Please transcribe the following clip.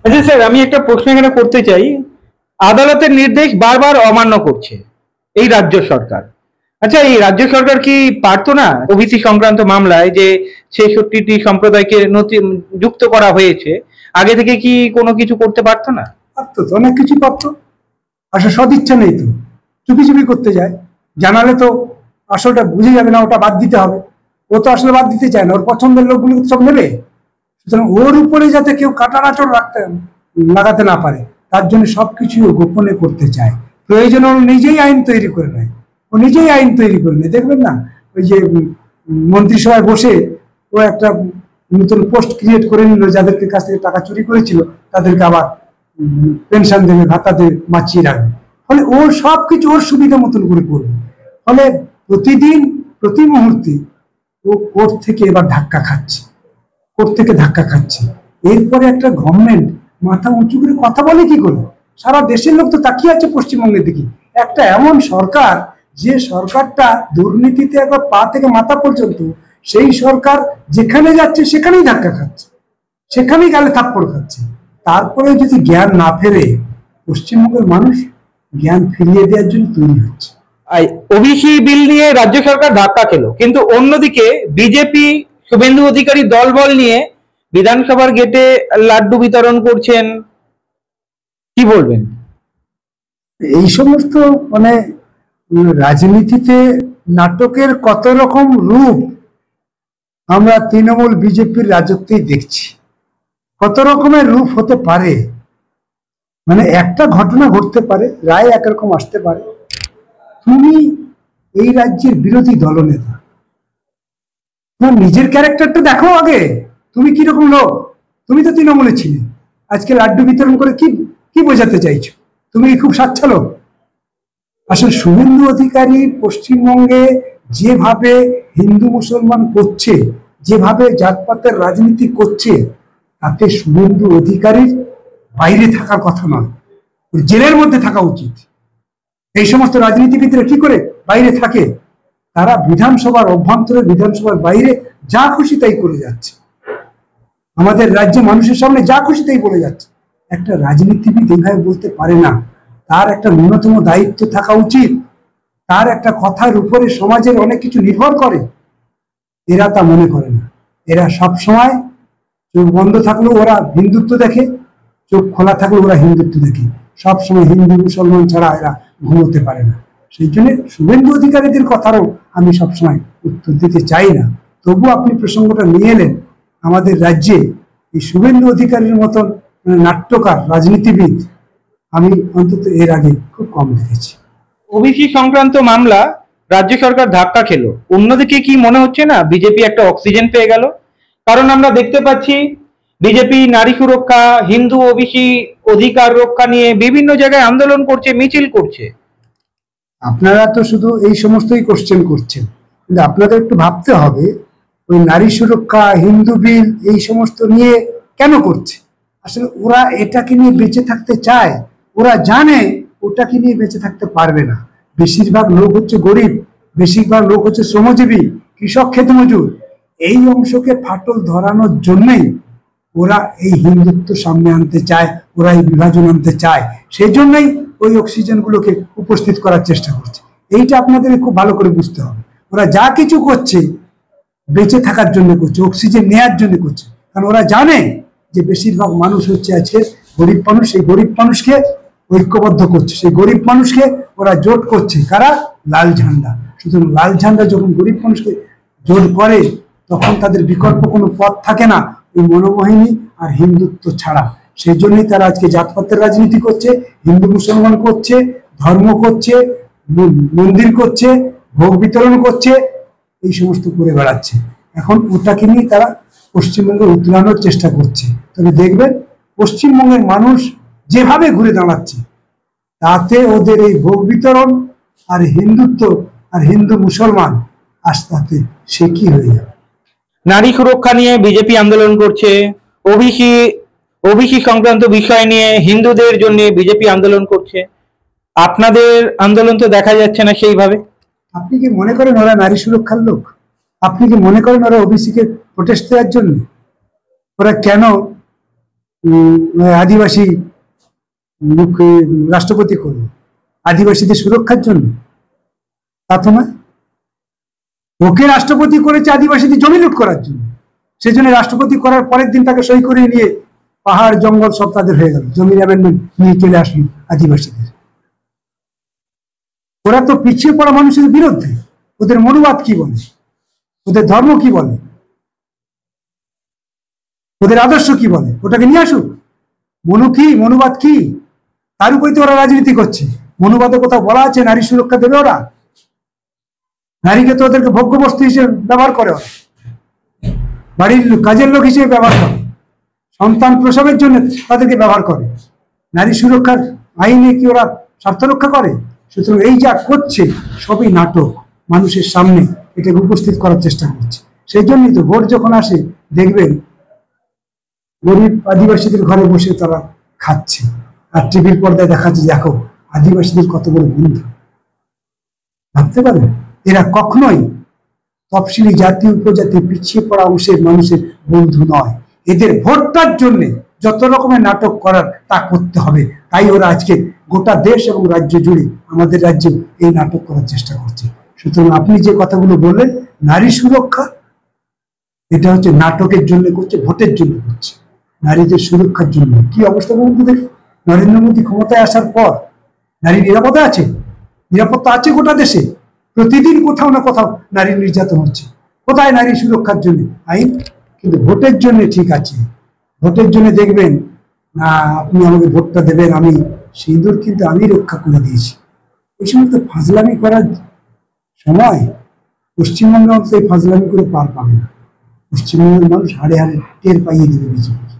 আচ্ছা স্যার, আমি একটা প্রশ্ন এখানে করতে চাই। আদালতের নির্দেশ বারবার অমান্য করছে এই রাজ্য সরকার। আচ্ছা, এই রাজ্য সরকার কি পারতো না ওবিসি সংক্রান্ত মামলায় যে ৬৬টি সম্প্রদায়কে নথি যুক্ত করা হয়েছে, আগে থেকে কি কোনো কিছু করতে পারতো না? পারতো তো, অনেক কিছু পারতো। আসলে সদিচ্ছা নেই তো, চুপি চুপি করতে যায়। জানালে তো আসলটা বুঝে যাবে না, ওটা বাদ দিতে হবে। ও তো আসলে বাদ দিতে চায় না, ওর পছন্দের লোকগুলো সব নেবে। সুতরাং ওর উপরে যাতে কেউ কাটানাচড় লাগাতে না পারে, তার জন্য সবকিছু গোপনে করতে চায়। প্রয়োজন ও নিজেই আইন তৈরি করে নেয়, ও নিজেই আইন তৈরি করে নেয়। দেখবেন না, ওই যে মন্ত্রিসভায় বসে ও একটা নতুন পোস্ট ক্রিয়েট করে নিল, যাদেরকে কাছ থেকে টাকা চুরি করেছিল তাদেরকে আবার পেনশন দেবে, ভাতা দেবে, বাঁচিয়ে রাখবে। ফলে ওর সবকিছু ওর সুবিধা মতন করে করবে। ফলে প্রতিদিন প্রতি মুহূর্তে ও কোর্ট থেকে এবার ধাক্কা খাচ্ছে, কোর্ট থেকে ধাক্কা খাচ্ছে। এরপরে একটা গভর্নমেন্ট মাথা উঁচু করে কথা বলে কি করে? সারা দেশের লোক তো তাকিয়ে আছে পশ্চিমবঙ্গের দিকে। একটা এমন সরকার, যে সরকারটা দুর্নীতিতে একবার পা থেকে মাথা পর্যন্ত, সেই সরকার যেখানে যাচ্ছে সেখানেই ধাক্কা খাচ্ছে, সেখানেই গালে থাপ্পড় খাচ্ছে। তারপরে যদি জ্ঞান না ফেরে, পশ্চিমবঙ্গের মানুষ জ্ঞান ফিরিয়ে দেওয়ার জন্য তৈরি হচ্ছে। ওবিসি বিল নিয়ে রাজ্য সরকার ধাক্কা খেলো, কিন্তু অন্যদিকে বিজেপি শুভেন্দু অধিকারী দলবল নিয়ে বিধানসভার গেটে লাড্ডু বিতরণ করছেন, কি বলবেন? এই সমস্ত মানে রাজনীতিতে নাটকের কত রকম রূপ আমরা তৃণমূল বিজেপির রাজত্বেই দেখছি। কত রকমের রূপ হতে পারে, মানে একটা ঘটনা ঘটতে পারে, রায় একরকম আসতে পারে। তুমি এই রাজ্যের বিরোধী দলনেতা, তোমার নিজের ক্যারেক্টারটা দেখো আগে। তুমি কিরকম লোক? তুমি তো তৃণমূলে ছিলে, আজকে লাড্ডু বিতরণ করে কি কি বোঝাতে চাইছো? তুমি খুব স্বাচ্ছা লোক। আসলে শুভেন্দু অধিকারী পশ্চিমবঙ্গে যেভাবে হিন্দু মুসলমান করছে, যেভাবে জাতপাতের রাজনীতি করছে, তাতে শুভেন্দু অধিকারীর বাইরে থাকার কথা নয়, জেলের মধ্যে থাকা উচিত। এই সমস্ত রাজনীতিবিদরা কি করে বাইরে থাকে? তারা বিধানসভার অভ্যন্তরে, বিধানসভার বাইরে যা খুশি তাই করে যাচ্ছে, আমাদের রাজ্যে মানুষের সামনে যা খুশি তাই বলে যাচ্ছে। একটা রাজনীতিবিদ এইভাবে বলতে পারে না। তার একটা ন্যূনতম দায়িত্ব থাকা উচিত। তার একটা কথার উপরে সমাজের অনেক কিছু নির্ভর করে। এরা তা মনে করে না। এরা সব সময় চোখ বন্ধ থাকলেও ওরা হিন্দুত্ব দেখে, চোখ খোলা থাকলেও ওরা হিন্দুত্ব দেখে। সব সময় হিন্দু মুসলমান ছাড়া এরা ঘুমোতে পারে না। সেই জন্য শুভেন্দু অধিকারীদের কথারও আমি সবসময় উত্তর দিতে চাই না। তবু আপনি প্রসঙ্গটা নিয়ে এলেন। আমাদের রাজ্যে এই শুভেন্দু অধিকারীর মতন নাট্যকার রাজনীতিবিদ আমি অন্তত এর আগে খুব কম দেখেছি। ওবিসি সংক্রান্ত মামলা রাজ্য সরকার ধাক্কা খেলো, অন্যদিকে কি মনে হচ্ছে না বিজেপি একটা অক্সিজেন পেয়ে গেল? কারণ আমরা দেখতে পাচ্ছি বিজেপি নারী সুরক্ষা, হিন্দু ওবিসি অধিকার রক্ষা নিয়ে বিভিন্ন জায়গায় আন্দোলন করছে, মিছিল করছে। আপনারা তো শুধু এই সমস্তই কোশ্চেন করছেন, কিন্তু আপনাদের একটু ভাবতে হবে, ওই নারী সুরক্ষা, হিন্দু বিল, এই সমস্ত নিয়ে কেন করছে? আসলে ওরা এটাকে নিয়ে বেঁচে থাকতে চায়। ওরা জানে ওটাকে নিয়ে বেঁচে থাকতে পারবে না। বেশিরভাগ লোক হচ্ছে গরিব, বেশিরভাগ লোক হচ্ছে শ্রমজীবী, কৃষক, ক্ষেতমজুর। এই অংশকে ফাটল ধরানোর জন্যই ওরা এই হিন্দুত্ব সামনে আনতে চায়, ওরা এই বিভাজন আনতে চায়। সেই জন্যই ওই অক্সিজেন গুলোকে উপস্থিত করার চেষ্টা করছে। এইটা আপনাদের খুব ভালো করে বুঝতে হবে। ওরা যা কিছু করছে বেঁচে থাকার জন্য করছে, অক্সিজেন নেয়ার জন্য করছে। কারণ ওরা জানে যে বেশিরভাগ মানুষ হচ্ছে আজকে গরিব মানুষ। সেই গরিব মানুষকে ঐক্যবদ্ধ করছে, সেই গরিব মানুষকে ওরা জোট করছে। কারা? লাল ঝান্ডা। সুতরাং লাল ঝান্ডা যখন গরিব মানুষকে জোট করে, তখন তাদের বিকল্প কোনো পথ থাকে না ওই মনোমোহিনী আর হিন্দুত্ব ছাড়া। সেই জন্যই তারা আজকে জাতপাতের রাজনীতি করছে, হিন্দু মুসলমান করছে, ধর্ম করছে, মন্দির করছে, ভোগ বিতরণ করছে, এই সমস্ত করে বেড়াচ্ছে। এখন ওটাকে নিয়ে তারা পশ্চিমবঙ্গে উতলানোর চেষ্টা করছে। তবে দেখবেন পশ্চিমবঙ্গের মানুষ যেভাবে ঘুরে দাঁড়াচ্ছে, তাতে ওদের এই ভোগ বিতরণ আর হিন্দুত্ব আর হিন্দু মুসলমান আস্তে আস্তে সে কি হয়ে যাবে। নারী সুরক্ষা নিয়ে বিজেপি আন্দোলন করছে, ওবিসি ওবিসি সংক্রান্ত বিষয় নিয়ে হিন্দুদের জন্য বিজেপি আন্দোলন করছে। আপনাদের আন্দোলন তো দেখা যাচ্ছে না সেইভাবে। আপনি কি মনে করেন ওরা নারী সুরক্ষার লোক? আপনি কি মনে করেন ওরা ওবিসি কে প্রোটেস্ট দেওয়ার জন্য? ওরা কেন আদিবাসী রাষ্ট্রপতি করলো আদিবাসীদের সুরক্ষার জন্য, তা তো না। ওকে রাষ্ট্রপতি করেছে আদিবাসীদের জমি লুট করার জন্য। সেই জন্য রাষ্ট্রপতি করার পরের দিন তাকে সই করে নিয়ে পাহাড় জঙ্গল সব তাদের হয়ে গেল, জমির অ্যামেন্ডমেন্ট নিয়ে চলে আসলো আদিবাসীদের। ওরা তো পিছিয়ে পড়া মানুষের বিরুদ্ধে। ওদের মনোবাদ কি বলে, ওদের ধর্ম কি বলে, ওদের আদর্শ কি বলে, ওটাকে নিয়ে আসুক। মনোবাদ কি, তার উপরে তো ওরা রাজনীতি করছে। মনোবাদে কোথাও বলা আছে নারী সুরক্ষা দেবে ওরা? নারীকে তো ওদেরকে ভোগ্য বস্তু হিসেবে ব্যবহার করে, ওরা বাড়ির কাজের লোক হিসেবে ব্যবহার করে, সন্তান প্রসবের জন্য তাদেরকে ব্যবহার করে। নারী সুরক্ষার আইনে কি ওরা স্বার্থ রক্ষা করে? সুতরাং এই যা করছে সবই নাটক, মানুষের সামনে এটাকে উপস্থিত করার চেষ্টা করছে। সেই জন্যই তো ভোট যখন আসে দেখবেন গরিব আদিবাসীদের ঘরে বসে তারা খাচ্ছে, আর টিভির পর্দায় দেখাচ্ছে দেখো আদিবাসীদের কত বড় বন্ধু। ভাবতে পারেন, এরা কখনোই তফসিলি জাতি উপজাতি পিছিয়ে পড়া অংশের মানুষের বন্ধু নয়। এদের ভোটটার জন্য যত রকমের নাটক করার তা করতে হবে। তাই ওরা আজকে গোটা দেশ এবং রাজ্য জুড়ে আমাদের রাজ্যে এই নাটক করার চেষ্টা করছে। সুতরাং আপনি যে কথাগুলো বললেন নারী সুরক্ষা, এটা হচ্ছে নাটকের জন্য করছে, ভোটের জন্য করছে, নারীদের সুরক্ষার জন্য। কি অবস্থা বলতে দেখি, নরেন্দ্র মোদী ক্ষমতায় আসার পর নারী নিরাপদে আছে? নিরাপত্তা আছে গোটা দেশে? প্রতিদিন কোথাও না কোথাও নারী নির্যাতন হচ্ছে। কোথায় নারী সুরক্ষার জন্য আইন? কিন্তু ভোটের জন্য ঠিক আছে। ভোটের জন্য দেখবেন না, আপনি আমাকে ভোটটা দেবেন, আমি সিঁদুর কিন্তু আমি রক্ষা করে দিয়েছি। এই সমস্ত ফাজলামি করার সময় পশ্চিমবঙ্গে অন্তত এই ফাজলামি করে পার পাবে না। পশ্চিমবঙ্গের মানুষ হাড়ে হাড়ে টের পাইয়ে দেবে বিজেপি।